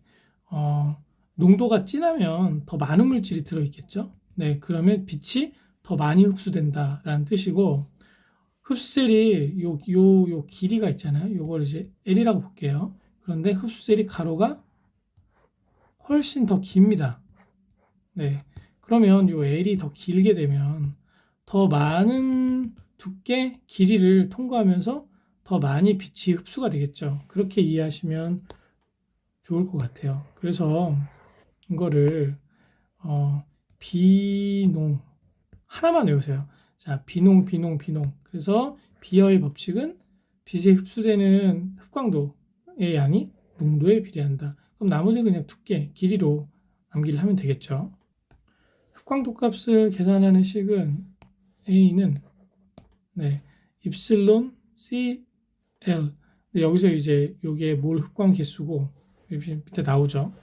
농도가 진하면 더 많은 물질이 들어있겠죠. 네, 그러면 빛이 더 많이 흡수된다라는 뜻이고, 흡수셀이 요 길이가 있잖아요. 요걸 이제 L이라고 볼게요. 그런데 흡수셀이 가로가 훨씬 더 깁니다. 네, 그러면 요 L이 더 길게 되면 더 많은 두께, 길이를 통과하면서 더 많이 빛이 흡수가 되겠죠. 그렇게 이해하시면 좋을 것 같아요. 그래서 이거를 비농 하나만 외우세요. 자, 비농. 그래서 비어의 법칙은 빛에 흡수되는 흡광도의 양이 농도에 비례한다. 그럼 나머지는 그냥 두께, 길이로 암기를 하면 되겠죠. 흡광도 값을 계산하는 식은 A는 입실론 CL. 여기서 이제 요게 몰 흡광 개수고 밑에 나오죠.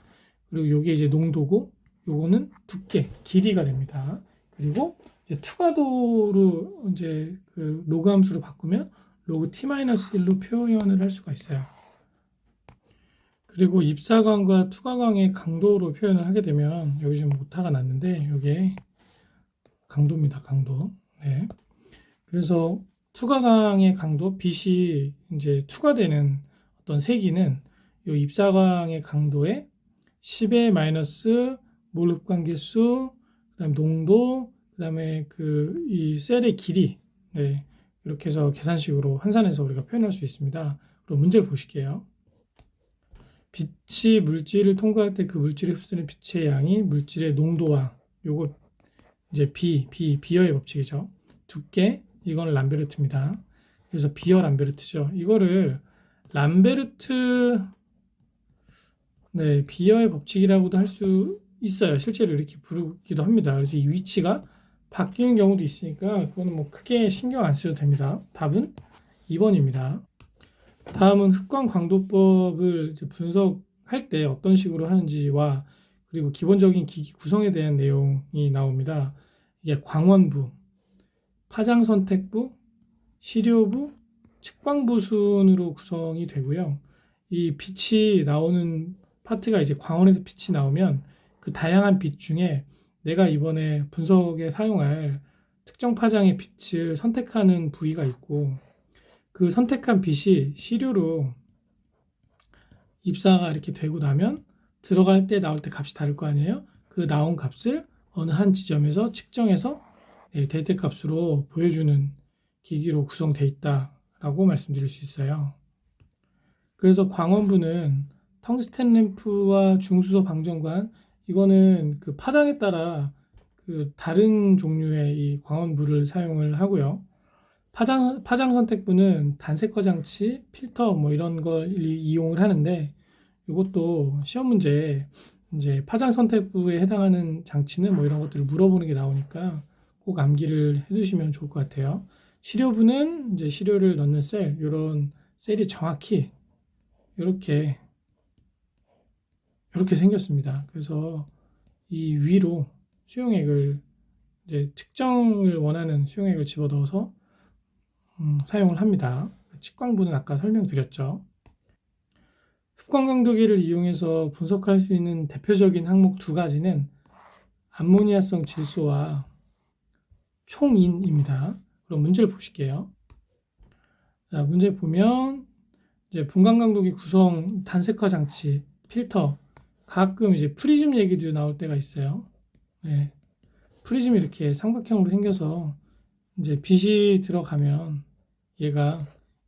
그리고 요게 이제 농도고, 요거는 두께, 길이가 됩니다. 그리고 이제 투과도로 이제 그 로그 함수로 바꾸면 로그 t-1로 표현을 할 수가 있어요. 그리고 입사광과 투과광의 강도로 표현을 하게 되면, 여기 지금 오타가 났는데 요게 강도입니다. 강도. 네. 그래서 투과광의 강도, 빛이 이제 투과되는 어떤 세기는 요 입사광의 강도에 10의 마이너스 몰 흡광 개수, 그다음 농도, 그다음에 그 이 셀의 길이, 네, 이렇게 해서 계산식으로 환산해서 우리가 표현할 수 있습니다. 그럼 문제를 보실게요. 빛이 물질을 통과할 때 그 물질이 흡수되는 빛의 양이 물질의 농도와, 요거 이제 비어의 법칙이죠. 두께, 이건 람베르트입니다. 그래서 비어 람베르트죠. 이거를 람베르트, 비어의 법칙이라고도 할 수 있어요. 실제로 이렇게 부르기도 합니다. 그래서 이 위치가 바뀌는 경우도 있으니까 그거는 뭐 크게 신경 안 써도 됩니다. 답은 2번입니다. 다음은 흡광 광도법을 분석할 때 어떤 식으로 하는지와, 그리고 기본적인 기기 구성에 대한 내용이 나옵니다. 이게 광원부, 파장 선택부, 시료부, 측광부 순으로 구성이 되고요. 이 빛이 나오는 파트가 이제 광원에서 빛이 나오면 그 다양한 빛 중에 내가 이번에 분석에 사용할 특정 파장의 빛을 선택하는 부위가 있고, 그 선택한 빛이 시료로 입사가 이렇게 되고 나면 들어갈 때 나올 때 값이 다를 거 아니에요. 그 나온 값을 어느 한 지점에서 측정해서 데이터 값으로 보여주는 기기로 구성되어 있다라고 말씀드릴 수 있어요. 그래서 광원부는 텅스텐 램프와 중수소 방전관, 이거는 그 파장에 따라 그 다른 종류의 이 광원부를 사용을 하고요. 파장 선택부는 단색화 장치, 필터 뭐 이런 걸 이용을 하는데, 이것도 시험 문제에 이제 파장 선택부에 해당하는 장치는 뭐 이런 것들을 물어보는 게 나오니까 꼭 암기를 해두시면 좋을 것 같아요. 시료부는 이제 시료를 넣는 셀, 이런 셀이 정확히 이렇게 생겼습니다. 그래서 이 위로 수용액을 이제 특정을 원하는 수용액을 집어넣어서 사용을 합니다. 측광부는 아까 설명드렸죠. 흡광 강도계를 이용해서 분석할 수 있는 대표적인 항목 두 가지는 암모니아성 질소와 총인입니다. 그럼 문제를 보실게요. 자, 문제 보면 이제 분광 강도계 구성, 단색화 장치, 필터, 가끔 이제 프리즘 얘기도 나올 때가 있어요. 네, 프리즘이 이렇게 삼각형으로 생겨서 이제 빛이 들어가면 얘가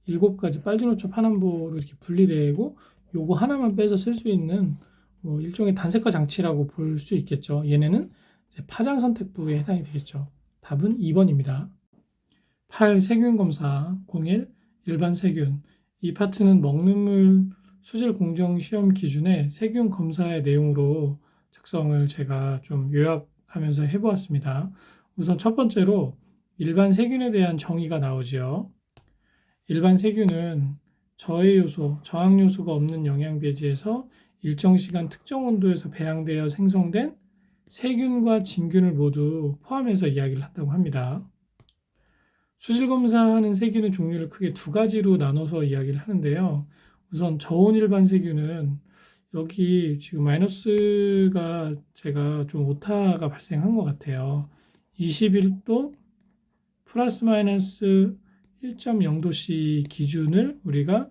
7가지 빨주노초 파남보로 이렇게 분리되고 요거 하나만 빼서 쓸 수 있는 뭐 일종의 단색화 장치라고 볼 수 있겠죠. 얘네는 이제 파장 선택부에 해당이 되겠죠. 답은 2번입니다. 8. 세균 검사 01. 일반 세균. 이 파트는 먹는 물 수질 공정 시험 기준의 세균 검사의 내용으로 작성을 제가 좀 요약하면서 해보았습니다. 우선 첫 번째로 일반 세균에 대한 정의가 나오지요. 일반 세균은 저해 요소, 저항 요소가 없는 영양 배지에서 일정 시간 특정 온도에서 배양되어 생성된 세균과 진균을 모두 포함해서 이야기를 한다고 합니다. 수질 검사하는 세균의 종류를 크게 두 가지로 나눠서 이야기를 하는데요. 우선 저온 일반 세균은 여기 지금 마이너스가 제가 좀 오타가 발생한 것 같아요. 21도 플러스 마이너스 1.0도씨 기준을 우리가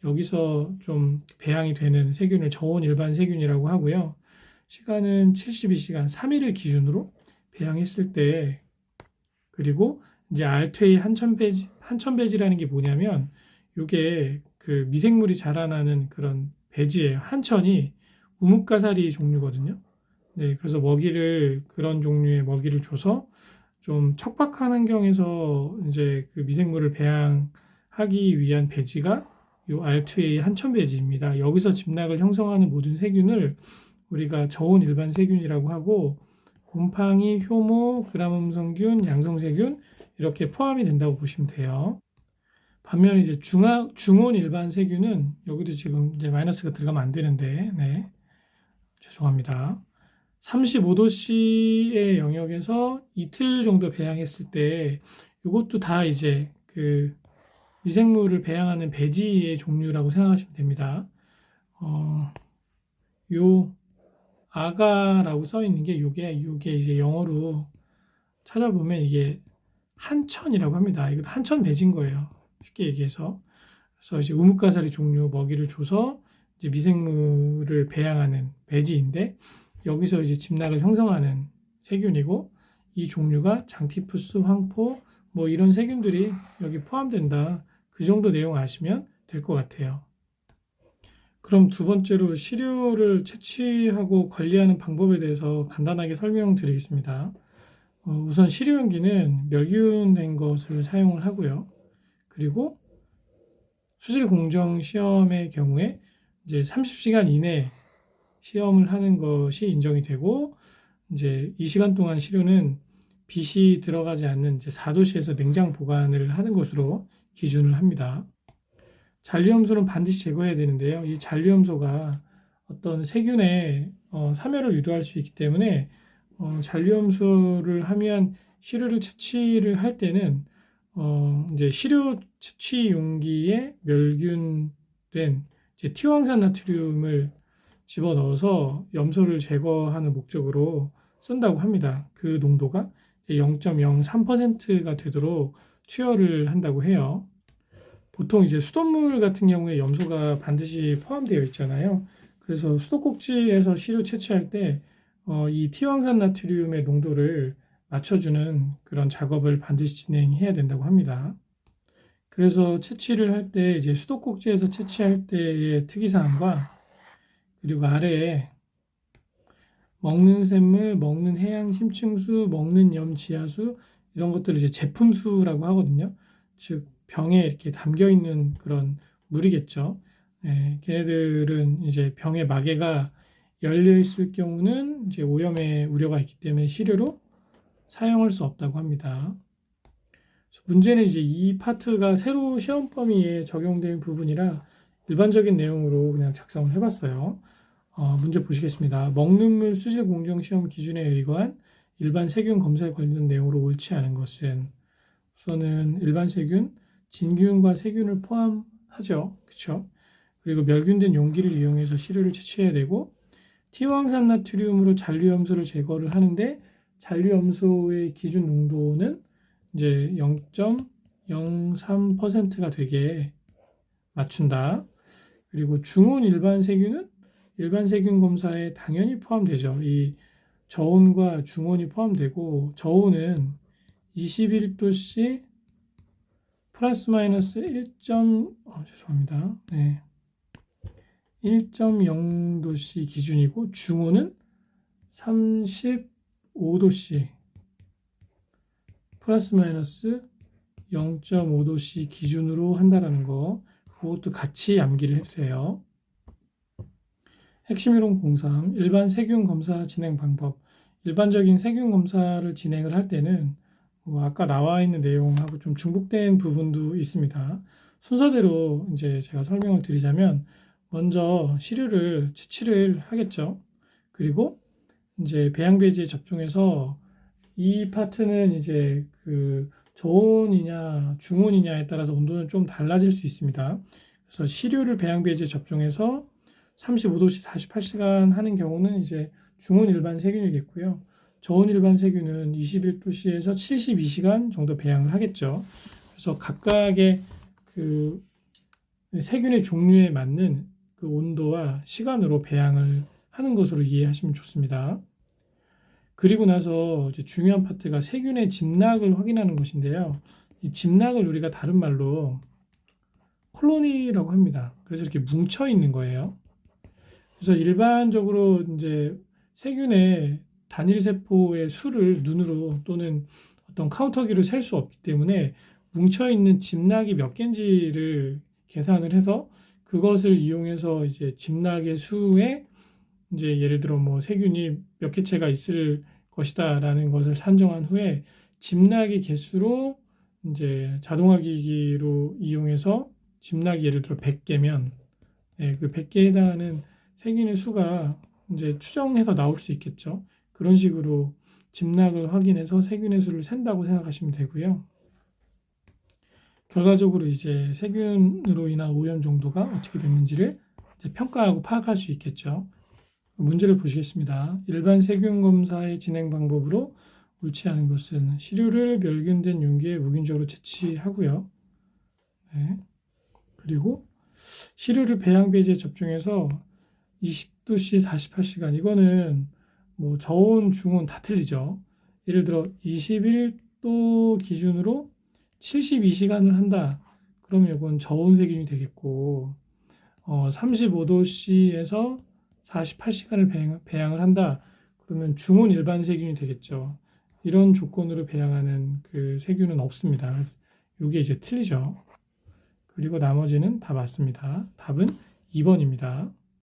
여기서 좀 배양이 되는 세균을 저온 일반 세균이라고 하고요. 시간은 72시간 3일을 기준으로 배양했을 때, 그리고 이제 알트웨이 한천 배지라는 게 뭐냐면 이게 그 미생물이 자라나는 그런 배지예요. 한천이 우뭇가사리 종류거든요. 네, 그래서 그런 종류의 먹이를 줘서 좀 척박한 환경에서 이제 그 미생물을 배양하기 위한 배지가 요 R2A 한천 배지입니다. 여기서 집락을 형성하는 모든 세균을 우리가 저온 일반 세균이라고 하고, 곰팡이, 효모, 그람음성균, 양성세균 이렇게 포함이 된다고 보시면 돼요. 반면 이제 중온 일반 세균은 여기도 지금 이제 마이너스가 들어가면 안 되는데, 네, 죄송합니다. 35도씨의 영역에서 이틀 정도 배양했을 때 이것도 다 이제 그 미생물을 배양하는 배지의 종류라고 생각하시면 됩니다. 요 아가라고 써 있는 게 요게 이제 영어로 찾아보면 이게 한천이라고 합니다. 이거 한천 배지인 거예요. 쉽게 얘기해서. 그래서 이제 우뭇가사리 종류 먹이를 줘서 이제 미생물을 배양하는 배지인데, 여기서 이제 집락을 형성하는 세균이고, 이 종류가 장티푸스, 황포 뭐 이런 세균들이 여기 포함된다. 그 정도 내용 아시면 될 것 같아요. 그럼 두 번째로 시료를 채취하고 관리하는 방법에 대해서 간단하게 설명드리겠습니다. 우선 시료용기는 멸균된 것을 사용을 하고요. 그리고 수질 공정 시험의 경우에 이제 30시간 이내 시험을 하는 것이 인정이 되고, 이제 이 시간 동안 시료는 빛이 들어가지 않는 이제 4도씨에서 냉장 보관을 하는 것으로 기준을 합니다. 잔류염소는 반드시 제거해야 되는데요. 이 잔류염소가 어떤 세균의 사멸을 유도할 수 있기 때문에 잔류염소를 함유한 시료를 채취를 할 때는 이제 시료 채취 용기에 멸균된 이제 티오항산 나트륨을 집어넣어서 염소를 제거하는 목적으로 쓴다고 합니다. 그 농도가 0.03%가 되도록 투여를 한다고 해요. 보통 이제 수돗물 같은 경우에 염소가 반드시 포함되어 있잖아요. 그래서 수도꼭지에서 시료 채취할 때 이 티황산 나트륨의 농도를 맞춰주는 그런 작업을 반드시 진행해야 된다고 합니다. 그래서 채취를 할 때 이제 수도꼭지에서 채취할 때의 특이사항과, 그리고 아래에 먹는 샘물, 먹는 해양 심층수, 먹는 염 지하수 이런 것들을 이제 제품수라고 하거든요. 즉 병에 이렇게 담겨 있는 그런 물이겠죠. 예, 걔네들은 이제 병의 마개가 열려 있을 경우는 이제 오염의 우려가 있기 때문에 시료로 사용할 수 없다고 합니다. 문제는 이제 이 파트가 새로 시험 범위에 적용된 부분이라 일반적인 내용으로 그냥 작성을 해봤어요. 문제 보시겠습니다. 먹는 물 수질 공정 시험 기준에 의거한 일반 세균 검사에 관련된 내용으로 옳지 않은 것은 우선은 일반 세균, 진균과 세균을 포함하죠. 그렇죠? 그리고 멸균된 용기를 이용해서 시료를 채취해야 되고 티황산 나트륨으로 잔류염소를 제거를 하는데 잔류염소의 기준 농도는 이제 0.03%가 되게 맞춘다. 그리고 중온 일반 세균은 일반 세균 검사에 당연히 포함되죠. 이 저온과 중온이 포함되고 저온은 21도씨 플러스 마이너스 1.0도씨 기준이고 중온은 35도씨 플러스 마이너스 0.5도씨 기준으로 한다라는 거 그것도 같이 암기를 해주세요. 핵심 이론 03 일반 세균 검사 진행 방법 일반적인 세균 검사를 진행을 할 때는 아까 나와 있는 내용하고 좀 중복된 부분도 있습니다. 순서대로 이제 제가 설명을 드리자면 먼저 시료를 채취를 하겠죠. 그리고 이제 배양배지에 접종해서 이 파트는 이제 그 저온이냐 중온이냐에 따라서 온도는 좀 달라질 수 있습니다. 그래서 시료를 배양배지에 접종해서 35도씨 48시간 하는 경우는 이제 중온 일반 세균이겠고요. 저온 일반 세균은 21도씨에서 72시간 정도 배양을 하겠죠. 그래서 각각의 그 세균의 종류에 맞는 그 온도와 시간으로 배양을 하는 것으로 이해하시면 좋습니다. 그리고 나서 이제 중요한 파트가 세균의 집락을 확인하는 것인데요. 이 집락을 우리가 다른 말로 콜로니라고 합니다. 그래서 이렇게 뭉쳐 있는 거예요. 그래서 일반적으로 이제 세균의 단일 세포의 수를 눈으로 또는 어떤 카운터기로 셀 수 없기 때문에 뭉쳐 있는 집락이 몇 개인지를 계산을 해서 그것을 이용해서 이제 집락의 수에 이제 예를 들어 뭐 세균이 몇 개체가 있을 것이다라는 것을 산정한 후에 집락의 개수로 이제 자동화 기기로 이용해서 집락이 예를 들어 100개면 그 100개에 해당하는 세균의 수가 이제 추정해서 나올 수 있겠죠. 그런 식으로 집락을 확인해서 세균의 수를 센다고 생각하시면 되고요. 결과적으로 이제 세균으로 인한 오염 정도가 어떻게 됐는지를 이제 평가하고 파악할 수 있겠죠. 문제를 보시겠습니다. 일반 세균 검사의 진행 방법으로 옳지 않은 것은 시료를 멸균된 용기에 무균적으로 채취하고요. 네. 그리고 시료를 배양배지에 접종해서 20도씨 48시간 이거는 뭐 저온, 중온 다 틀리죠. 예를 들어 21도 기준으로 72시간을 한다. 그러면 이건 저온 세균이 되겠고 35도씨에서 48시간을 배양을 한다. 그러면 중온 일반 세균이 되겠죠. 이런 조건으로 배양하는 그 세균은 없습니다. 이게 이제 틀리죠. 그리고 나머지는 다 맞습니다. 답은 2번입니다.